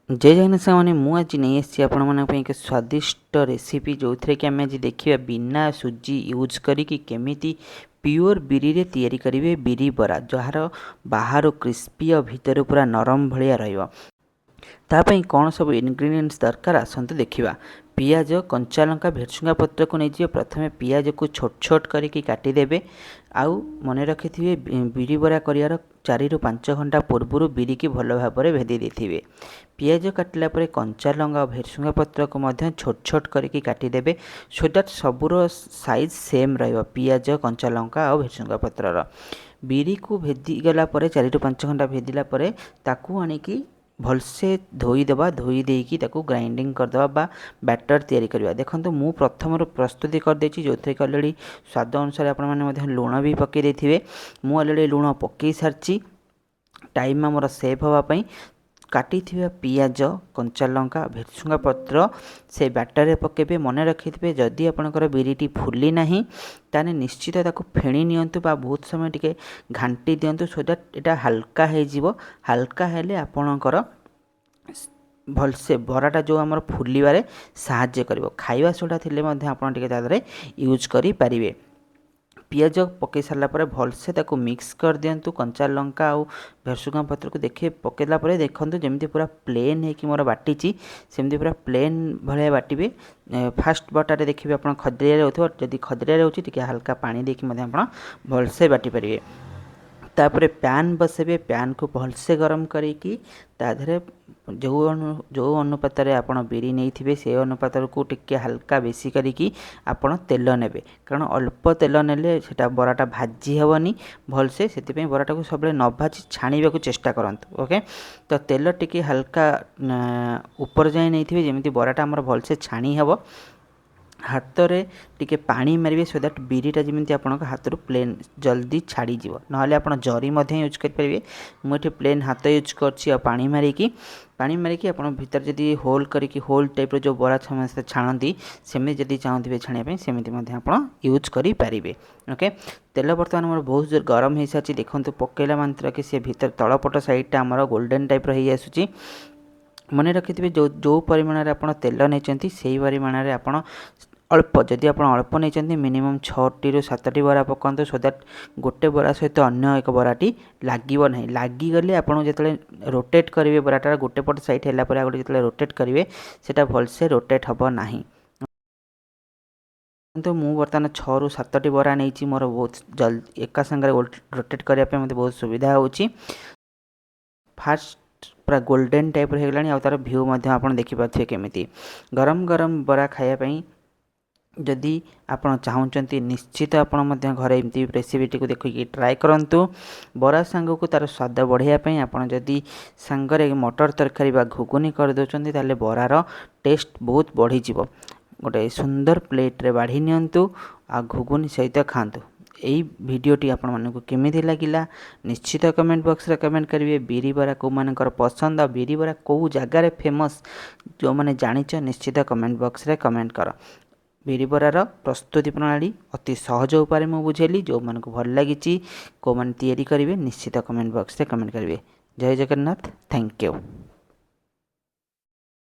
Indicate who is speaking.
Speaker 1: जय जगन्नाथ सामने मुझे नहीं आसी आपण एक स्वादिष्ट रेसिपी जो थी कि आम आज देखा बिना सुजी यूज करेमी प्योर बिरी रे तैयारी करेंगे बिरी बरा जार बाहर क्रिस्पी और भितर पूरा नरम भाया रही कौन सब इनग्रेडिएंट्स दरकार आसतु देखा पियाज कंचा लंका भेरसुंगा पत्र को नहीं प्रथम पियाज को छोट छोट करके काटिदेवे आउ मन रखि थे बिरी बरा कर 4 ରୁ 5 घंटा पूर्व बिरी की भल भाव में भेदी देथिबे। पियाज काटिला परे कंचा लंका और भेरसुंगा पत्र को मध्य छोट छोट करके काटिदेवे सो दैट सबूर साइज सेम रहिबो। पियाज कंचा लंका और भेरसुंगा पत्रर बिरी को भेदी गला परे 4 ରୁ 5 घंटा भेदिला परे ताकू आनिकी भलसे धोईदेवा धोई देकी ताकू ग्राइंडिंग करदेवा बा बैटर तैयारी करवा। देखो मु प्रथम प्रस्तुति करदे जो थे अलरेडी स्वाद अनुसार आपने लुण भी पकई देथिबे। मु अलरेडी लुण पकई सारी टाइम आमर सेव होगापाई काटी पियाज कंचा लंका भेरसुंगा पत्र से बैटर रे पकेबे। मन रखिथे जदि आपणकर बिरीटी फुली नाही ताने निश्चित ताकू फेणी नियंतु बा बहुत समय टिके घांटी दियंतु सो दैट एटा हल्का हे जिवो। हल्का हेले आपणकर भलसे बराटा जो आमर फुलिबारे साहाय्य करिवो। खाइबा सोडा थिले मध्ये आपण टिके तादरे यूज करि परिबे। पियाज पकई सारा पर भलसे ताकू मिक्स कर दिंतु कंचा लंका और भेरसुंगा पत्र को देखिए पकेला पर देखो जमी पूरा प्लेन है मोर बाटी सेमती पूरा प्लेन भाया बाटे। फास्ट बटारे देखिए आप खदरिया होती जदि खदरिया होती हल्का पानी देखिए आप भलसे बाटी पारे। तापर पैन बसेबे पैन को भलसे गरम करी ताधरे जो अनुपात आप बिरी नहीं से अनुपात को टिके हल्का बेसी करी आपड़ तेल नेबे कारण अल्प तेल नेले सेटा बराटा भाजी हेबनी भलसे से बराटा को सब न भाजी छाणा को चेष्टा करंतु। ओके तो तेल टिके हल्का ऊपर जाए नहीं जमी बराटा आमर भलसे छाणी हेब। हाथ रे टिके पानी मारे सो दैट बिरीटा जमी आप हाथ रू प्लेन जल्दी छाड़ी जीव ना आप जरी यूज करेंगे। मुझे प्लेन हाथ यूज कर पानी मारिकी आप भीतर जदि होल करके होल टाइप जो बरा समस्ते छाणती सेमती जदि चाहूबे छाणी सेमती आप यूज करें। ओके तेल बर्तमान मोर बहुत जोर गरम हो सारी देखो पकेला मात्र कि सी भीतर तलपट साइडटा आमर गोल्डन टाइप रही आसूँ। मन रखिथे जो परिमाण आप तेल नहीं से परिमाण आप अल्प जदि आप अल्प नहीं मिनिमम 6 ରୁ 7 बरा पकातु सो दैट गोटे बरा सहित अन्य एक बराटी लगे ना लगिगले आपको जो रोटेट करेंगे बराटा गोटे पट साइड है गोटे जो रोटेट करेंगे सेटा भलसे रोटेट हम ना। तो मु बर्तमान 6 ରୁ 7 बरा नहीं मोर बहुत जल्दी एका संगे रोटेट करने मत बहुत सुविधा हो। फास्ट पूरा गोल्डन टाइप हो गलानी आ तार भ्यू आप देखिपे केमी गरम गरम बरा खायापाई जदि आप चाहते निश्चित आप घरे एमती रेसिपीटी को देखिए ट्राए करूँ। बरा सांग को तार स्वाद बढ़ायापाई आप जदि सांगरे मटर तरकारी बा घुगुनी कर दौरान ताले बरार टेस्ट बहुत बढ़ी जीवो। गोटे सुंदर प्लेट रे बाढ़ी नियंतु आ घुगुनी सहित खातु। यही भिडटी आपण मानक केमी लगिला निश्चित कमेंट बॉक्स रे कमेंट करेंगे। बिरी बरा को मानकर पसंद आ बिरी बरा कौ जगार फेमस जो मैंने जानिच निश्चित कमेंट बॉक्स रे कमेंट कर। बिरी बरार प्रस्तुति प्रणाली अति सहज उपाय मुझे बुझेली जो मानक भल लगी को मैंने तैयारी करेंगे निश्चित कमेंट बॉक्स रे कमेंट करेंगे। जय जगन्नाथ थैंक यू।